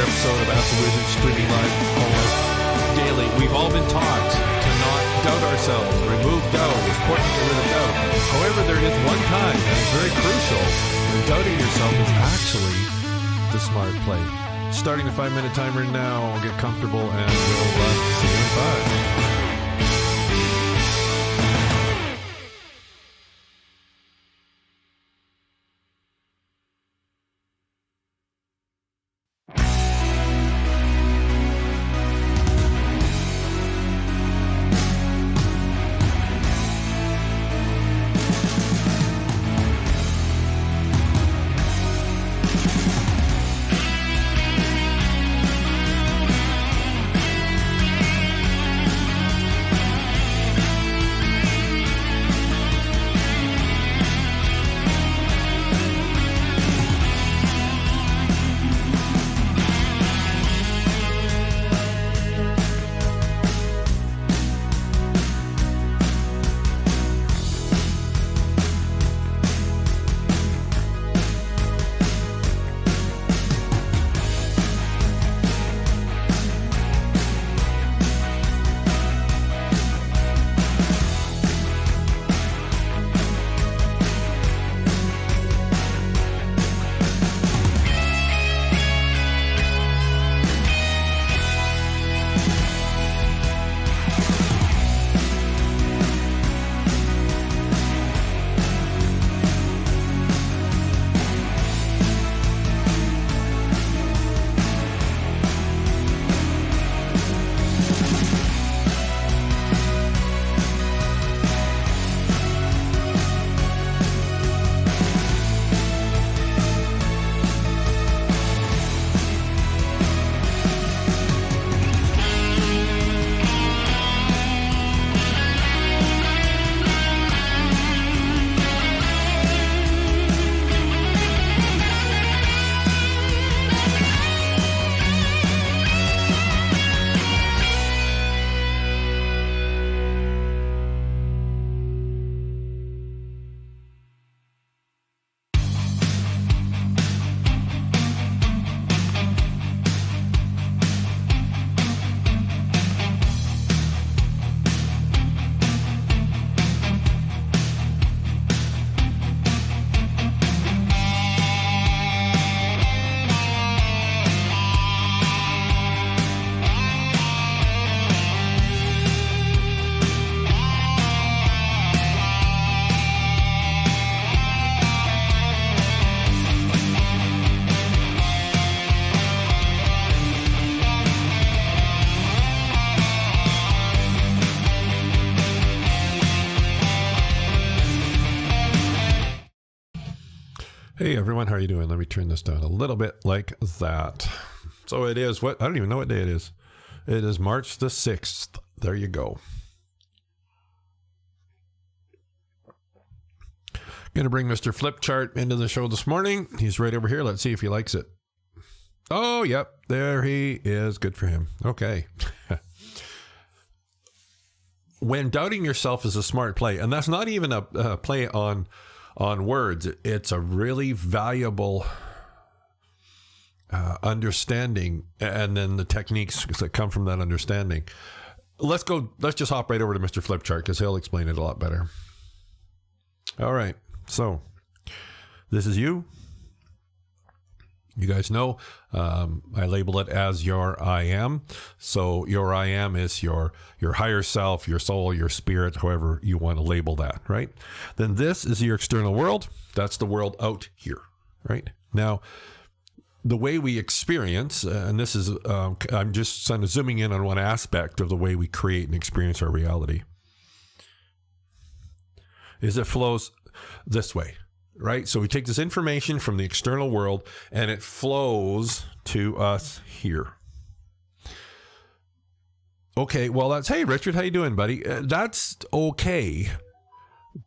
another episode of Ask the Wizard streaming live almost daily. We've all been taught to not doubt ourselves, remove doubt. It's important to get rid of doubt. However, there is one time, and it's very crucial, when doubting yourself is actually the smart play. Starting the 5-minute timer now. Get comfortable, and we'll see you in 5. Hey everyone, how are you doing? Let me turn this down a little bit like that. So it is what? I don't even know what day it is. It is March the 6th. There you go. Going to bring Mr. Flipchart into the show this morning. He's right over here. Let's see if he likes it. Oh, yep. There he is. Good for him. Okay. When doubting yourself is a smart play, and that's not even a play on words. It's a really valuable understanding, and then the techniques that come from that understanding. Let's just hop right over to Mr. Flipchart because he'll explain it a lot better. All right. So this is you. You guys know I label it as your I am. So your I am is your higher self, your soul, your spirit, however you want to label that, right? Then this is your external world. That's the world out here, right? Now, the way we experience, and this is, I'm just kind of zooming in on one aspect of the way we create and experience our reality, is it flows this way. Right? So we take this information from the external world and it flows to us here. Okay, well that's, hey Richard, how you doing, buddy? That's okay.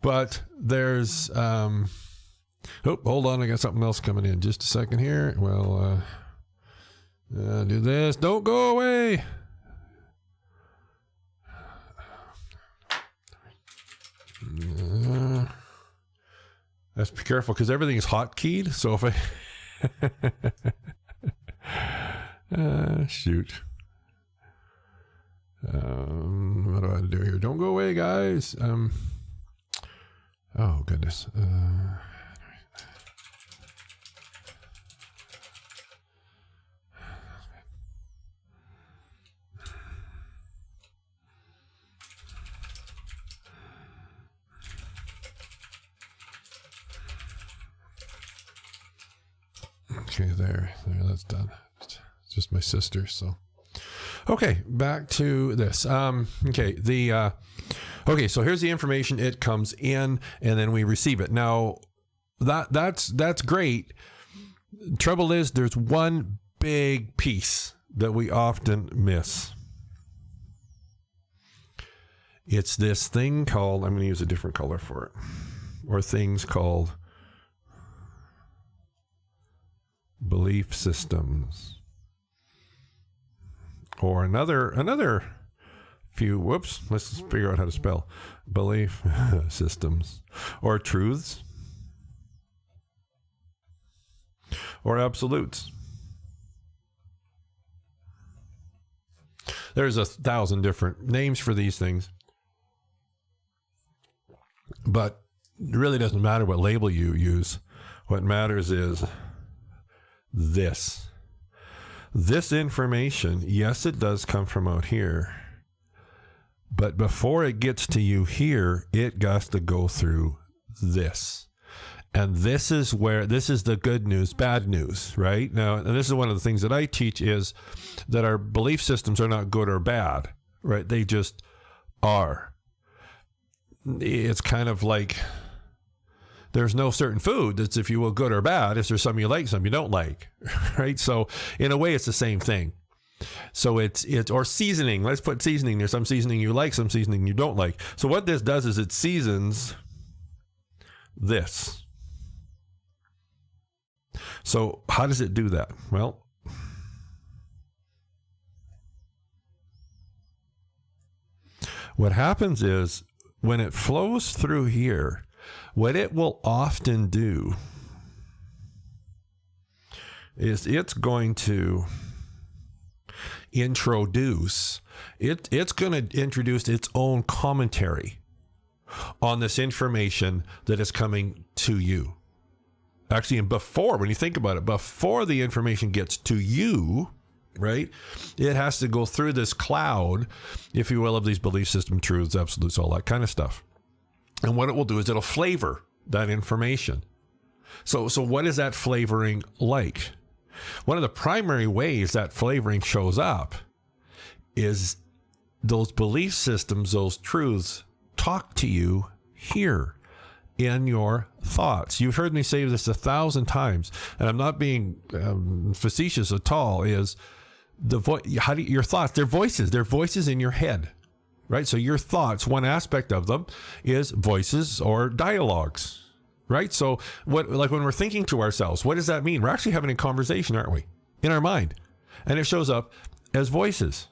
But there's, oh, hold on, I got something else coming in. Just a second here. Well, do this. Don't go away. Let's be careful because everything is hotkeyed. So if I Shoot. What do I do here? Don't go away, guys. Oh, goodness. Okay, there, that's done. It's just my sister, so. Okay, back to this. Okay, okay, so here's the information. It comes in, and then we receive it. Now, that's great. Trouble is, there's one big piece that we often miss. It's this thing called, I'm going to use a different color for it, or things called belief systems. Or another few, whoops, let's figure out how to spell belief systems, or truths, or absolutes. There's 1,000 different names for these things, but it really doesn't matter what label you use. What matters is this information. Yes, it does come from out here, but before it gets to you here, it has to go through this. And this is the good news, bad news, right? Now, and this is one of the things that I teach, is that our belief systems are not good or bad, right? They just are. It's kind of like there's no certain food that's, if you will, good or bad. Is there some you like, some you don't like, right? So in a way, it's the same thing. So it's or seasoning. Let's put seasoning. There's some seasoning you like, some seasoning you don't like. So what this does is it seasons this. So how does it do that? Well, what happens is when it flows through here, what it will often do is it's going to introduce its own commentary on this information that is coming to you. Actually, and before, when you think about it, before the information gets to you, right, it has to go through this cloud, if you will, of these belief system truths, absolutes, all that kind of stuff. And what it will do is it'll flavor that information. So what is that flavoring like? One of the primary ways that flavoring shows up is those belief systems, those truths, talk to you here in your thoughts. You've heard me say this 1,000 times, and I'm not being facetious at all, is your thoughts, they're voices in your head. Right? So your thoughts, one aspect of them is voices or dialogues, right? So like when we're thinking to ourselves, what does that mean? We're actually having a conversation, aren't we? In our mind. And it shows up as voices.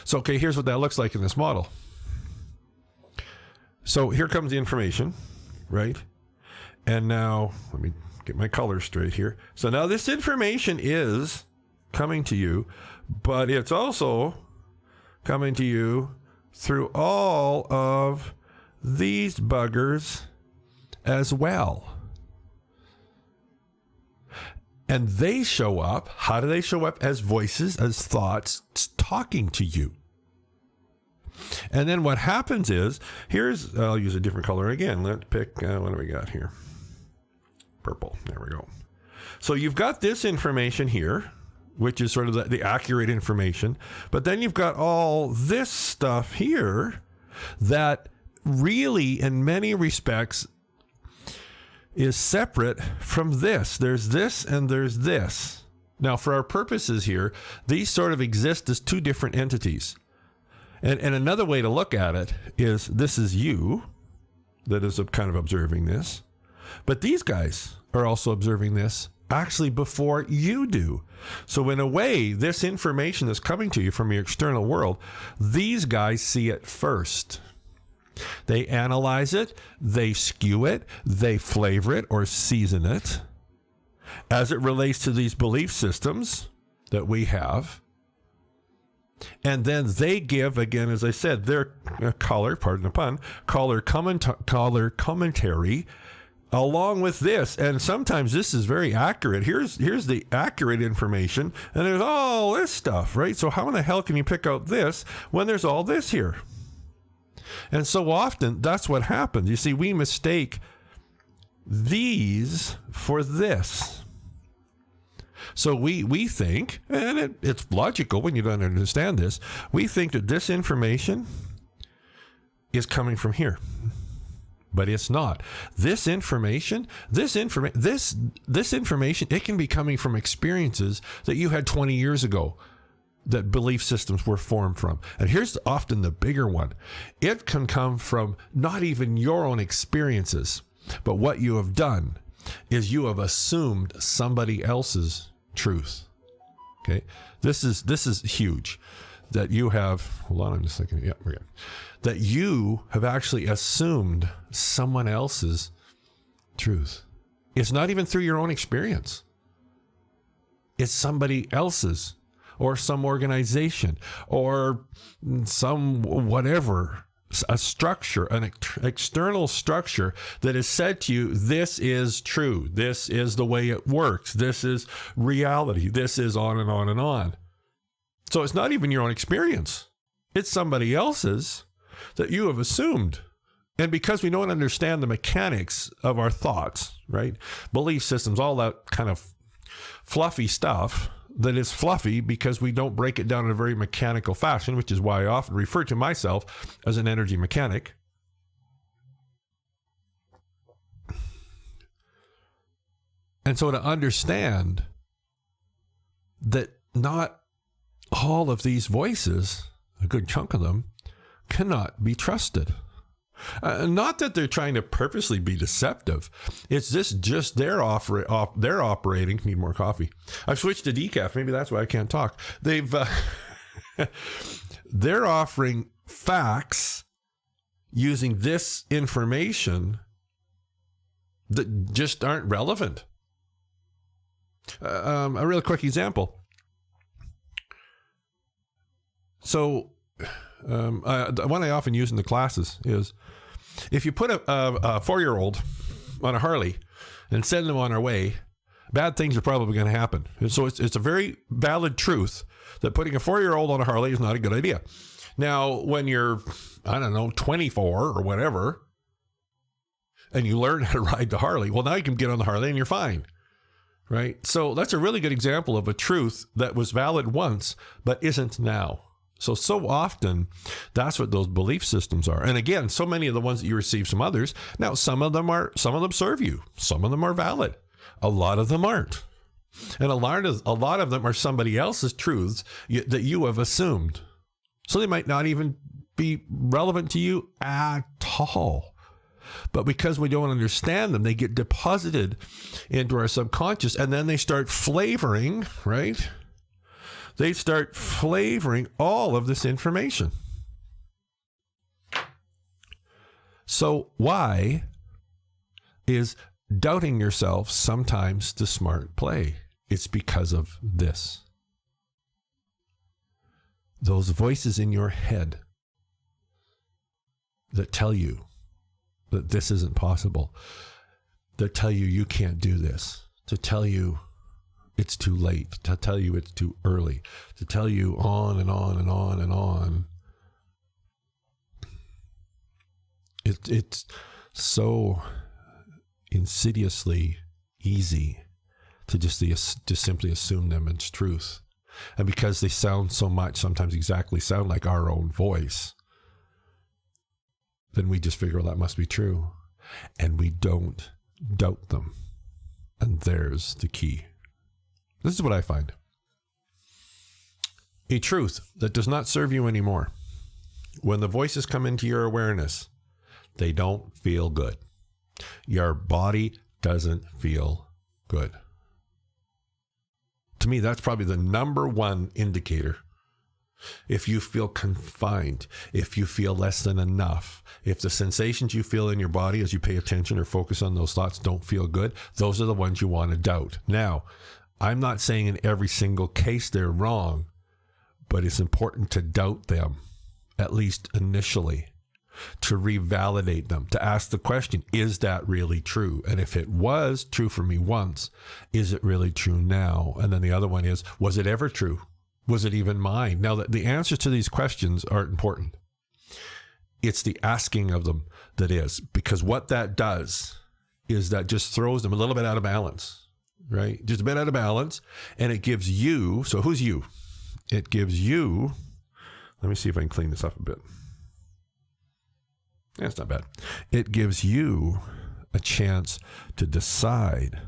So, okay, here's what that looks like in this model. So here comes the information, right? And now, let me get my colors straight here. So now this information is coming to you, but it's also coming to you through all of these buggers as well. And they show up. How do they show up? As voices, as thoughts talking to you. And then what happens is, I'll use a different color again. Let's pick, what do we got here? Purple. There we go. So you've got this information here, which is sort of the accurate information. But then you've got all this stuff here that really, in many respects, is separate from this. There's this and there's this. Now, for our purposes here, these sort of exist as two different entities. And another way to look at it is this is you that is kind of observing this. But these guys are also observing this actually before you do. So in a way, this information that's coming to you from your external world, these guys see it first. They analyze it, they skew it, they flavor it or season it as it relates to these belief systems that we have. And then they give, again, as I said, their color, pardon the pun, color commentary along with this. And sometimes this is very accurate. Here's the accurate information, and there's all this stuff, right? So how in the hell can you pick out this when there's all this here? And so often that's what happens. You see, we mistake these for this. So we think, and it's logical when you don't understand this, we think that this information is coming from here. But it's not. This information, it can be coming from experiences that you had 20 years ago, that belief systems were formed from. And here's often the bigger one. It can come from not even your own experiences, but what you have done is you have assumed somebody else's truth. Okay? This is huge. That you have, hold on, I'm just thinking, yeah, we're good. That you have actually assumed someone else's truth. It's not even through your own experience. It's somebody else's, or some organization, or some whatever, a structure, an external structure that has said to you, this is true, this is the way it works, this is reality, this is on and on and on. So it's not even your own experience. It's somebody else's that you have assumed. And because we don't understand the mechanics of our thoughts, right? Belief systems, all that kind of fluffy stuff that is fluffy because we don't break it down in a very mechanical fashion, which is why I often refer to myself as an energy mechanic. And so to understand that not all of these voices, a good chunk of them, cannot be trusted. Not that they're trying to purposely be deceptive. It's just they're operating. Need more coffee. I've switched to decaf. Maybe that's why I can't talk. They're offering facts using this information that just aren't relevant. A real quick example. So, the one I often use in the classes is, if you put a 4-year-old on a Harley and send them on our way, bad things are probably going to happen. And so it's a very valid truth that putting a 4-year-old on a Harley is not a good idea. Now, when you're, 24 or whatever, and you learn how to ride the Harley, well, now you can get on the Harley and you're fine. Right? So that's a really good example of a truth that was valid once, but isn't now. So often, that's what those belief systems are. And again, so many of the ones that you receive from others, now some of them serve you. Some of them are valid. A lot of them aren't. And a lot of them are somebody else's truths that you have assumed. So they might not even be relevant to you at all. But because we don't understand them, they get deposited into our subconscious, and then they start flavoring, right? They start flavoring all of this information. So why is doubting yourself sometimes the smart play? It's because of this. Those voices in your head that tell you that this isn't possible, that tell you you can't do this, to tell you it's too late, to tell you it's too early, to tell you on and on and on and on. It's so insidiously easy to just simply assume them as truth. And because they sound so much, sometimes exactly sound like our own voice, then we just figure, well, that must be true. And we don't doubt them. And there's the key. This is what I find. A truth that does not serve you anymore. When the voices come into your awareness, they don't feel good. Your body doesn't feel good. To me, that's probably the number one indicator. If you feel confined, if you feel less than enough, if the sensations you feel in your body as you pay attention or focus on those thoughts don't feel good, those are the ones you want to doubt. Now, I'm not saying in every single case they're wrong, but it's important to doubt them, at least initially, to revalidate them, to ask the question, is that really true? And if it was true for me once, is it really true now? And then the other one is, was it ever true? Was it even mine? Now, the answers to these questions aren't important. It's the asking of them that is, because what that does is that just throws them a little bit out of balance, right? Just a bit out of balance. And it gives you, so who's you? It gives you, let me see if I can clean this up a bit. Yeah, it's not bad. It gives you a chance to decide.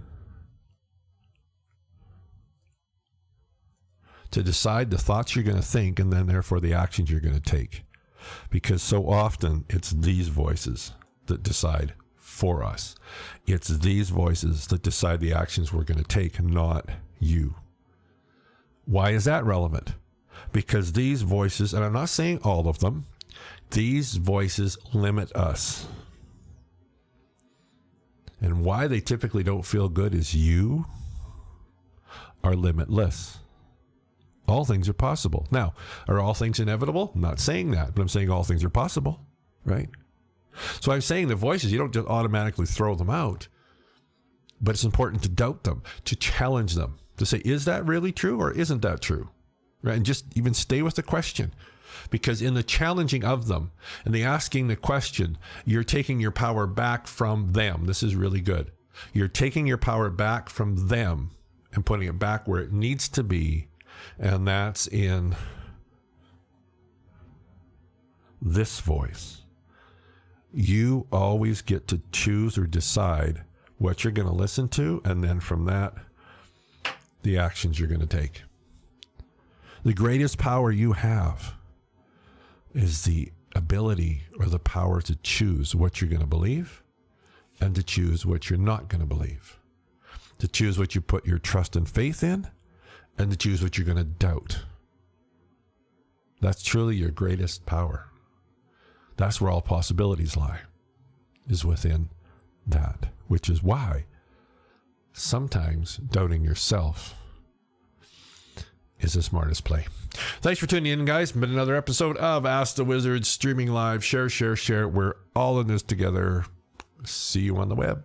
To decide the thoughts you're going to think, and then therefore the actions you're going to take. Because so often it's these voices that decide for us. It's these voices that decide the actions we're going to take, not you. Why is that relevant? Because these voices, and I'm not saying all of them, these voices limit us. And why they typically don't feel good is you are limitless. All things are possible. Now, are all things inevitable? I'm not saying that, but I'm saying all things are possible, right? So I'm saying the voices, you don't just automatically throw them out, but it's important to doubt them, to challenge them, to say, is that really true or isn't that true? Right? And just even stay with the question. Because in the challenging of them and the asking the question, you're taking your power back from them. This is really good. You're taking your power back from them and putting it back where it needs to be. And that's in this voice. You always get to choose or decide what you're going to listen to. And then from that, the actions you're going to take. The greatest power you have is the ability or the power to choose what you're going to believe and to choose what you're not going to believe. To choose what you put your trust and faith in and to choose what you're going to doubt. That's truly your greatest power. That's where all possibilities lie, is within that, which is why sometimes doubting yourself is the smartest play. Thanks for tuning in, guys. Been another episode of Ask the Wizard, streaming live. Share. We're all in this together. See you on the web.